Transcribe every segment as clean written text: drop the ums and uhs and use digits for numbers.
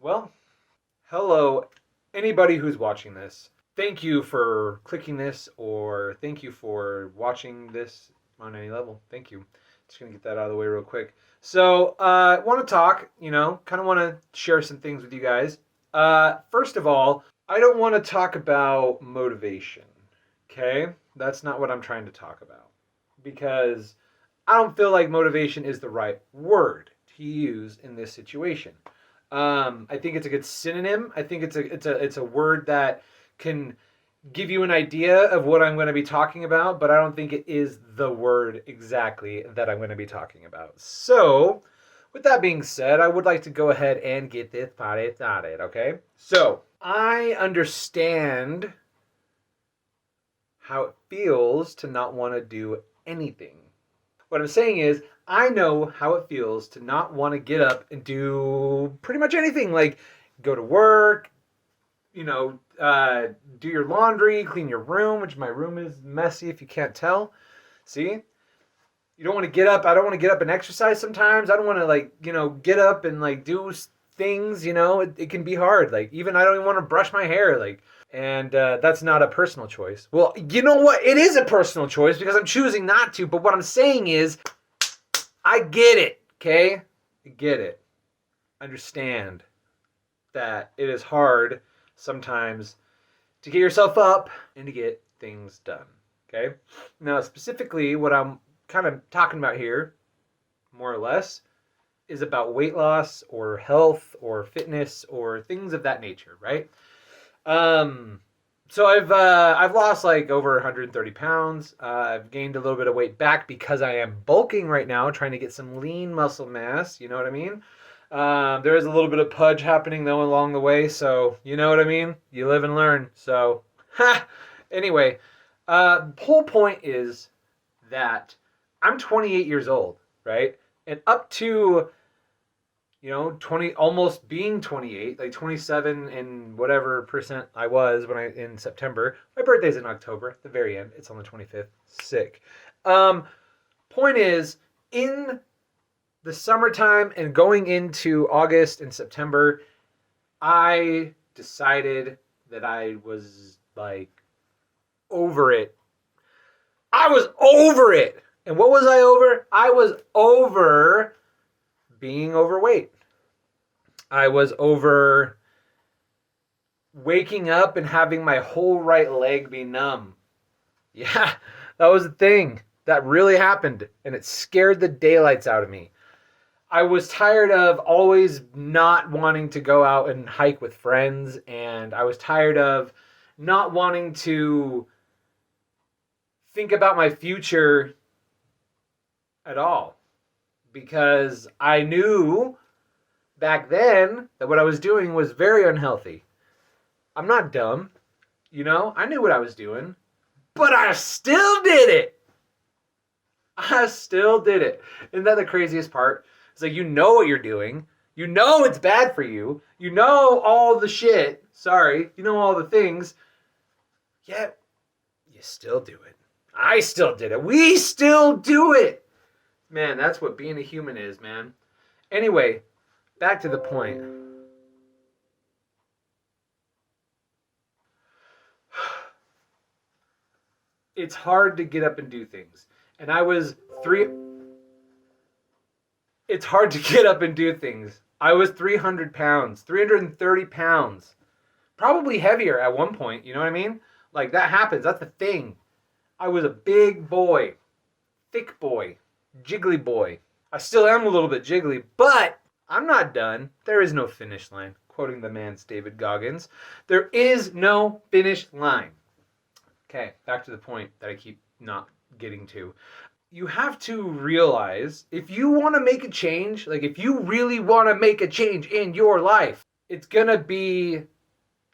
Well, hello, anybody who's watching this. Thank you for clicking this, or thank you for watching this on any level. Thank you. Just gonna get that out of the way real quick. So, I want to talk, kind of want to share some things with you guys. First of all, I don't want to talk about motivation, okay? That's not what I'm trying to talk about. Because I don't feel like motivation is the right word to use in this situation. I think it's a good synonym. I think it's a word that can give you an idea of what I'm going to be talking about, but I don't think it is the word exactly that I'm going to be talking about. So, with that being said, I would like to go ahead and get this party started, okay? So, I understand how it feels to not want to do anything. What I'm saying is, I know how it feels to not want to get up and do pretty much anything, like go to work, do your laundry, clean your room, which my room is messy if you can't tell. See? You don't want to get up. I don't want to get up and exercise sometimes. I don't want to, get up and, do things, it can be hard. Like, even I don't even want to brush my hair. And that's not a personal choice. Well, you know what? It is a personal choice because I'm choosing not to. But what I'm saying is, I get it, okay? I get it. Understand that it is hard sometimes to get yourself up and to get things done, okay? Now, specifically, what I'm kind of talking about here, more or less, is about weight loss or health or fitness or things of that nature, right? So I've lost like over 130 pounds. I've gained a little bit of weight back because I am bulking right now, trying to get some lean muscle mass. You know what I mean? There is a little bit of pudge happening though along the way, so you know what I mean? You live and learn. So, anyway, whole point is that I'm 28 years old, right? And up to 20, almost being 28, like 27 and whatever percent I was in September. My birthday's in October, at the very end. It's on the 25th. Sick. Point is, in the summertime and going into August and September, I decided that I was over it. I was over it. And what was I over? I was over being overweight. I was over waking up and having my whole right leg be numb. Yeah, that was the thing. That really happened. And it scared the daylights out of me. I was tired of always not wanting to go out and hike with friends. And I was tired of not wanting to think about my future at all. Because I knew back then that what I was doing was very unhealthy. I'm not dumb. I knew what I was doing. But I still did it. I still did it. Isn't that the craziest part? It's like, you know what you're doing. You know it's bad for you. You know all the shit. Sorry. You know all the things. Yet, you still do it. I still did it. We still do it. Man, that's what being a human is, man. Anyway, back to the point. It's hard to get up and do things. And it's hard to get up and do things. I was 300 pounds, 330 pounds. Probably heavier at one point, you know what I mean? Like, that happens. That's the thing. I was a big boy. Thick boy. Jiggly boy. I still am a little bit jiggly, but I'm not done. There is no finish line. Quoting the man's David Goggins. There is no finish line. Okay, back to the point that I keep not getting to. You have to realize, if you want to make a change, like if you really want to make a change in your life, it's going to be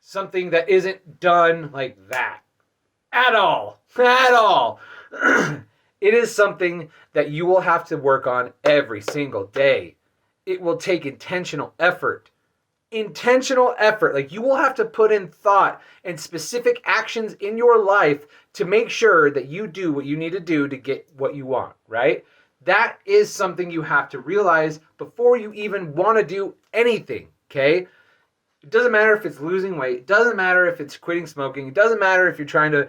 something that isn't done like that. At all. At all. It is something that you will have to work on every single day. It will take intentional effort. Intentional effort. Like, you will have to put in thought and specific actions in your life to make sure that you do what you need to do to get what you want, right? That is something you have to realize before you even want to do anything, okay? It doesn't matter if it's losing weight. It doesn't matter if it's quitting smoking. It doesn't matter if you're trying to,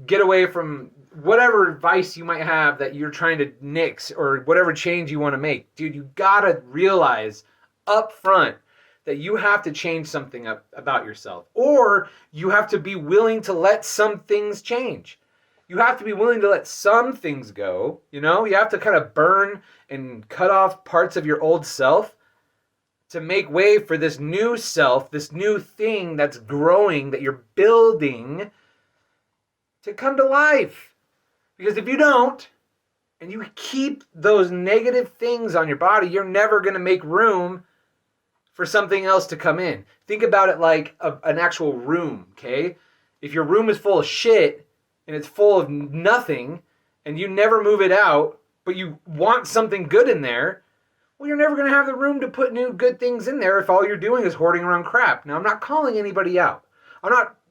get away from whatever vice you might have that you're trying to nix or whatever change you want to make. Dude, you gotta realize up front that you have to change something up about yourself, or you have to be willing to let some things change. You have to be willing to let some things go. You have to kind of burn and cut off parts of your old self to make way for this new self, this new thing that's growing, that you're building to come to life. Because if you don't, and you keep those negative things on your body, you're never going to make room for something else to come in. Think about it like an actual room, okay? If your room is full of shit and it's full of nothing and you never move it out, but you want something good in there, well, you're never going to have the room to put new good things in there if all you're doing is hoarding around crap. Now, I'm not calling anybody out.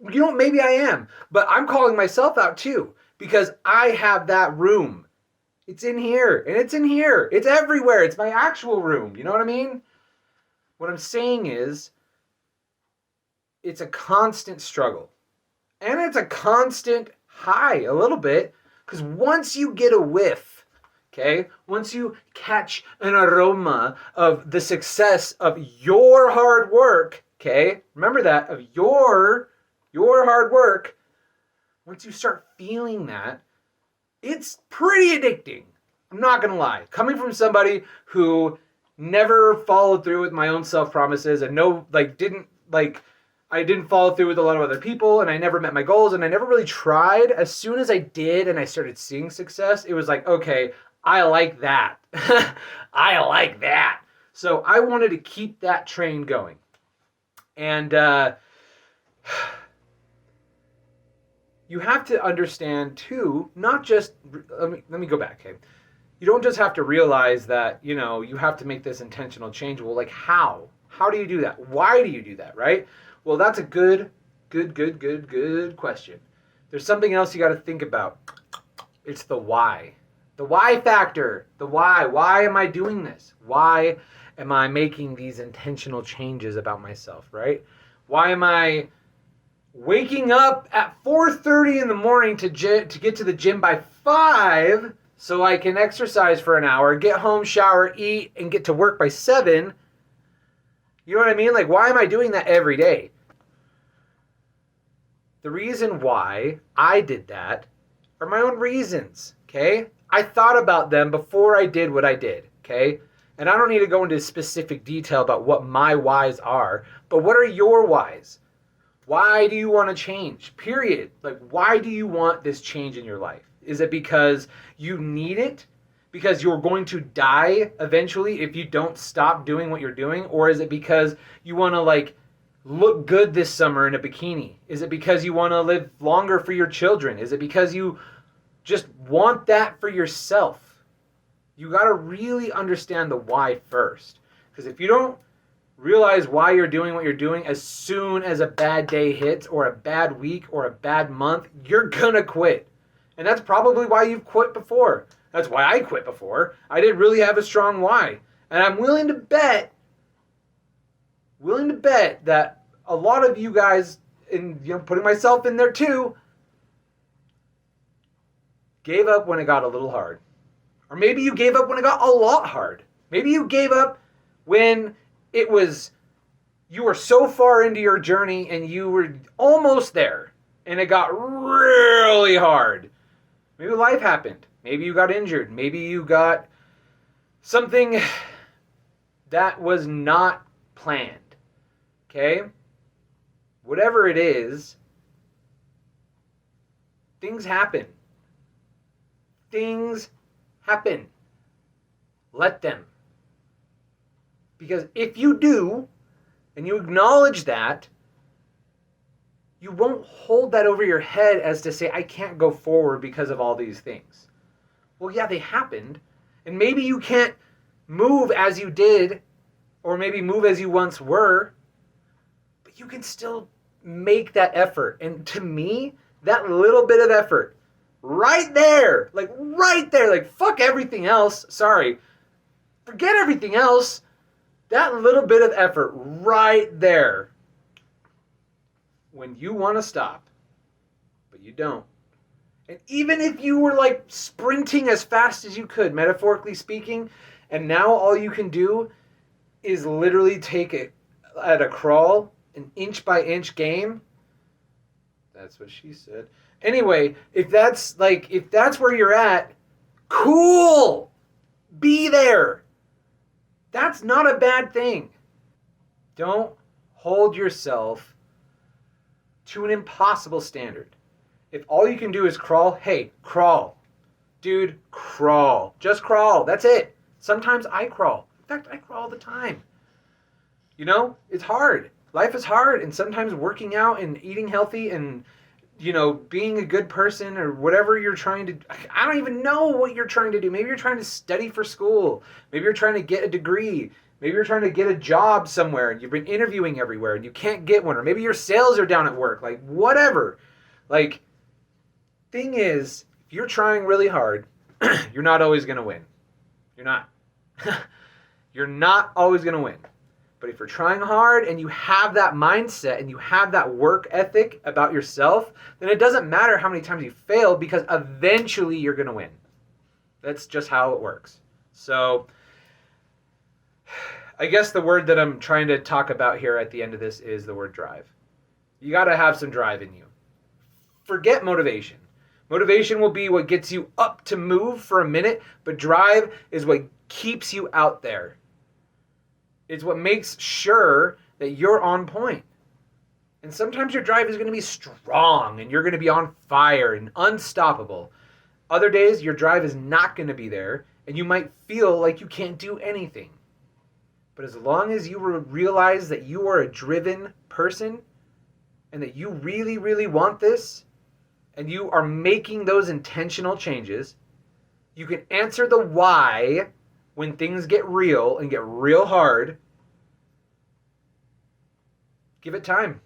Maybe I am, but I'm calling myself out too, because I have that room. It's in here, and it's in here. It's everywhere. It's my actual room. You know what I mean? What I'm saying is, it's a constant struggle. And it's a constant high, a little bit, because once you get a whiff, okay, once you catch an aroma of the success of your hard work, okay, remember that, of your hard work, once you start feeling that, it's pretty addicting. I'm not going to lie. Coming from somebody who never followed through with my own self-promises and I didn't follow through with a lot of other people, and I never met my goals, and I never really tried. As soon as I did and I started seeing success, it was like, okay, I like that. I like that. So I wanted to keep that train going. And you have to understand too, not just, let me go back, okay? You don't just have to realize that, you have to make this intentional change. Well, like how? How do you do that? Why do you do that, right? Well, that's a good question. There's something else you got to think about. It's the why. The why factor. The why. Why am I doing this? Why am I making these intentional changes about myself, right? Why am I waking up at 4:30 in the morning to get to the gym by 5 so I can exercise for an hour, get home, shower, eat, and get to work by 7? You know what I mean? Like, why am I doing that every day? The reason why I did that are my own reasons, okay? I thought about them before I did what I did, okay? And I don't need to go into specific detail about what my whys are, but what are your whys? Why do you want to change? Period. Like, why do you want this change in your life? Is it because you need it? Because you're going to die eventually if you don't stop doing what you're doing? Or is it because you want to, look good this summer in a bikini? Is it because you want to live longer for your children? Is it because you just want that for yourself? You got to really understand the why first. Because if you don't realize why you're doing what you're doing, as soon as a bad day hits or a bad week or a bad month, you're gonna quit. And that's probably why you've quit before. That's why I quit before. I didn't really have a strong why. And I'm willing to bet that a lot of you guys, and putting myself in there too, gave up when it got a little hard. Or maybe you gave up when it got a lot hard. Maybe you gave up when you were so far into your journey and you were almost there and it got really hard. Maybe life happened. Maybe you got injured. Maybe you got something that was not planned. Okay? Whatever it is, things happen. Things happen. Let them. Because if you do, and you acknowledge that, you won't hold that over your head as to say, I can't go forward because of all these things. Well, yeah, they happened. And maybe you can't move as you did, or maybe move as you once were, but you can still make that effort. And to me, that little bit of effort, right there, like fuck everything else. Sorry. Forget everything else. That little bit of effort right there, when you want to stop, but you don't. And even if you were like sprinting as fast as you could, metaphorically speaking, and now all you can do is literally take it at a crawl, an inch by inch game. That's what she said. Anyway, if that's where you're at, cool. Be there. That's not a bad thing. Don't hold yourself to an impossible standard. If all you can do is crawl, hey, crawl. Dude, crawl. Just crawl. That's it. Sometimes I crawl. In fact, I crawl all the time. You know, it's hard. Life is hard, and sometimes working out and eating healthy and, you know, being a good person or whatever you're trying to, I don't even know what you're trying to do. Maybe you're trying to study for school. Maybe you're trying to get a degree. Maybe you're trying to get a job somewhere and you've been interviewing everywhere and you can't get one. Or maybe your sales are down at work. Like, whatever. Like, thing is, if you're trying really hard, you're not always going to win. You're not. You're not always going to win. But if you're trying hard and you have that mindset and you have that work ethic about yourself, then it doesn't matter how many times you fail because eventually you're going to win. That's just how it works. So I guess the word that I'm trying to talk about here at the end of this is the word drive. You got to have some drive in you. Forget motivation. Motivation will be what gets you up to move for a minute, but drive is what keeps you out there. It's what makes sure that you're on point. And sometimes your drive is going to be strong and you're going to be on fire and unstoppable. Other days, your drive is not going to be there and you might feel like you can't do anything. But as long as you realize that you are a driven person and that you really, really want this and you are making those intentional changes, you can answer the why when things get real and get real hard. Give it time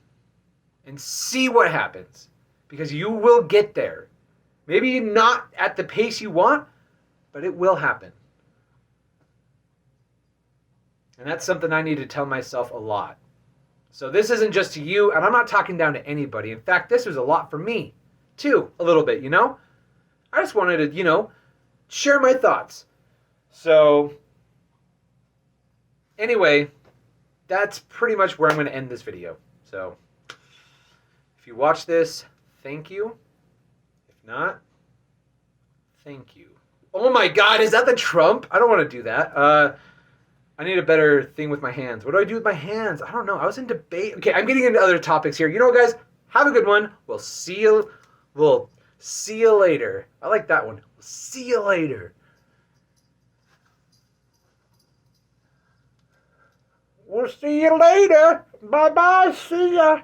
and see what happens because you will get there. Maybe not at the pace you want, but it will happen. And that's something I need to tell myself a lot. So this isn't just to you, and I'm not talking down to anybody. In fact, this was a lot for me, too, a little bit, you know? I just wanted to, you know, share my thoughts. So, anyway, that's pretty much where I'm going to end this video. So, if you watch this, thank you. If not, thank you. Oh my God, is that the Trump? I don't want to do that. I need a better thing with my hands. What do I do with my hands? I don't know. I was in debate. Okay, I'm getting into other topics here. You know, guys, have a good one. We'll see you later. I like that one. We'll see you later. We'll see you later. Bye-bye. See ya.